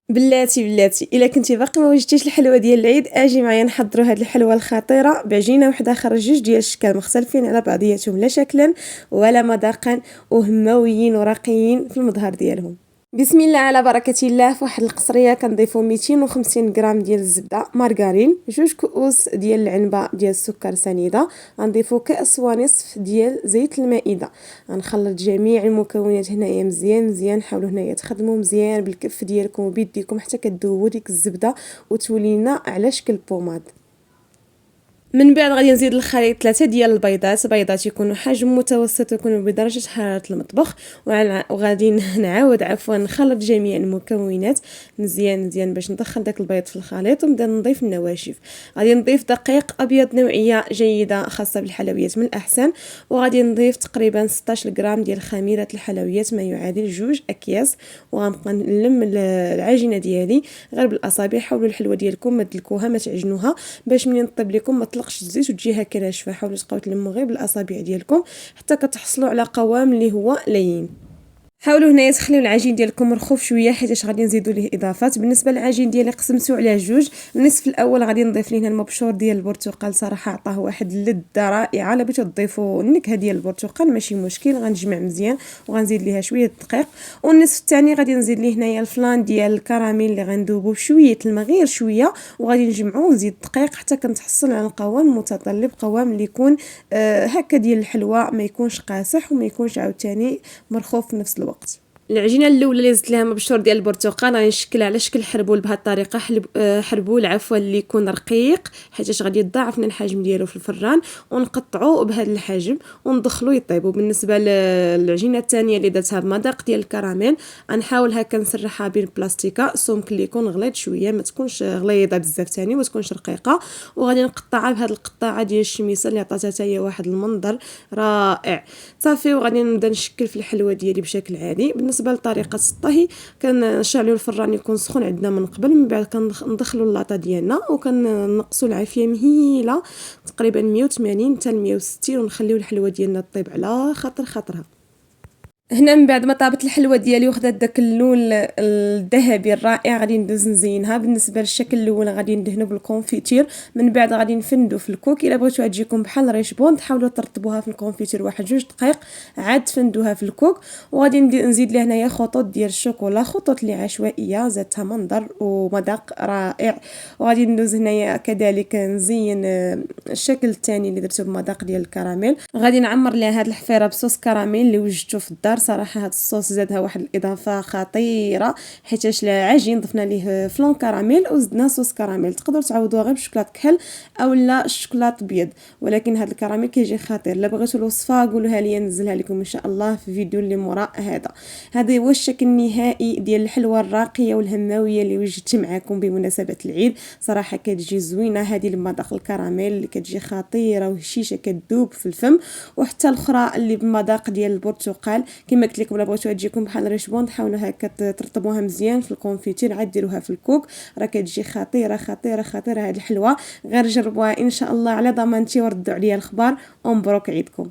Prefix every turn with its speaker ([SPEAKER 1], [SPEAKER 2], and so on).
[SPEAKER 1] بلاتي الا كنتي باقي ما وجدتيش الحلوه ديال العيد اجي معايا نحضروا هاد الحلوه الخطيره بعجينه وحده اخرى جوج ديال الاشكال مختلفين على بعضياتهم لا شكلا ولا مذاقا وهماويين وراقيين في المظهر ديالهم. بسم الله على بركه الله. في واحد القصريه كنضيفوا 250 غرام ديال الزبده مارغرين، جوج كؤوس ديال العنبه ديال السكر سنيده، غنضيفوا كاس ونصف ديال زيت المائده. غنخلط جميع المكونات هنايا مزيان مزيان. حاولوا هنايا تخدموا مزيان بالكف ديالكم وبيديكم حتى كتذوبوا ديك الزبده وتولي لنا على شكل بوماد. من بعد غادي نزيد الخليط 3 ديال البيضات، بيضات يكونوا حجم متوسط ويكونوا بدرجه حراره المطبخ، وغادي نعاود نخلط جميع المكونات مزيان مزيان باش ندخل داك البيض في الخليط ونبدا نضيف النواشف. غادي نضيف دقيق ابيض نوعيه جيده خاصه بالحلويات من الاحسن، وغادي نضيف تقريبا 16 غرام ديال خميره الحلويات ما يعادل 2 اكياس، وغنبقى نلم العجينه ديالي غير بالاصابع. حاولوا الحلوه ديالكم ما تدلكوها ما تعجنوها باش ملي نطيب لكم ما تطلقش الزيت وتجي هكا ناشفه. حاولوا تبقاو تلموا غير بالاصابع ديالكم حتى كتحصلوا على قوام اللي هو لين. حاولوا هنايا تخليو العجين ديالكم مرخوف شويه حيت غادي نزيدوا ليه اضافات. بالنسبه للعجين ديالي قسمته على جوج، النصف الاول غادي نضيف ليه المبشور ديال البرتقال، صراحه عطاه واحد اللذه رائعه. الا بغيتو تضيفوا النكهه ديال البرتقال ماشي مشكل، غنجمع مزيان وغنزيد ليها شويه دقيق. والنصف الثاني غادي نزيد ليه هنايا الفلان ديال الكراميل اللي غندوبو بشويه الماء غير شويه، وغادي نجمعوه ونزيد دقيق حتى كنتحصل على القوام متطلب، قوام اللي يكون هكا ديال الحلوه، ما يكونش قاصح وما يكونش عاوتاني مرخوف في نفس الوقت. العجينه الاولى اللي زدت لها مبشور ديال البرتقال غادي نشكلها على شكل حربول بهذه الطريقه. حربول عفوا اللي يكون رقيق حيت غادي يضاعف لنا الحجم ديالو في الفران، ونقطعوه بهذا الحجم وندخلو يطيبوا. بالنسبه للعجينه الثانيه اللي درتها بمذاق ديال الكراميل غنحاول هكا نسرحها بين بلاستيكه سمك اللي يكون غليظ شويه، ما تكونش غليظه بزاف ثاني وما تكونش رقيقه، وغادي نقطعها بهذه القطاعه ديال الشميسه اللي عطاتها حتى هي واحد المنظر رائع. صافي وغادي نبدا نشكل في الحلوه ديالي بشكل عادي. بالنسبه لطريقه الطهي كنشعلوا الفران يكون سخون عندنا من قبل، من بعد كندخلوا اللاطه ديالنا وكنقصوا العافيه مهيله تقريبا 180 حتى 160، ونخليو الحلوه ديالنا طيب على خاطرها. هنا من بعد ما طابت الحلوه ديالي وخدات داك اللون الذهبي الرائع غادي ندوز نزينها. بالنسبه للشكل الاول غادي ندهنو بالكونفيتير، من بعد غادي نفندو في الكوك. الا بغيتوها تجيكم بحال ريشبون تحاولوا ترطبوها في الكونفيتير واحد 2 دقائق عاد تفندوها في الكوك. وغادي نزيد لها هنايا خطوط ديال الشوكولا، خطوط اللي عشوائيه زادتها منظر ومذاق رائع. وغادي ندوز هنايا كذلك نزين الشكل الثاني اللي درته بمذاق ديال الكراميل. غادي نعمر لها هاد الحفيره بصوص كراميل اللي وجدته في الدار. صراحه هاد الصوص زادها واحد الاضافه خطيره حيتاش العجين ضفنا ليه فلون كراميل وزدنا صوص كراميل. تقدروا تعوضوها غير بشوكولاط كحل اولا الشوكولاط ابيض، ولكن هاد الكراميل كيجي خطير. الا بغيتوا الوصفه قولوها لي ننزلها لكم ان شاء الله في فيديو اللي موراء هذا هو الشكل النهائي ديال الحلوه الراقيه والهماويه اللي وجدت معكم بمناسبه العيد. صراحه كتجي زوينه هذه بمذاق الكراميل اللي كتجي خطيره وهشيشه كتذوب في الفم، وحتى الاخرى اللي بمذاق ديال البرتقال كما قلت لكم. الا بغيتوها تجيكم بحال ريشبون حاولوا هكا ترطبوها مزيان في الكونفيتير عاد ديروها في الكوك، راه كتجي خطيره خطيره خطيره هذه الحلوه. غير جربوها ان شاء الله على ضمانتي وردوا عليا الخبر. ومبروك عيدكم.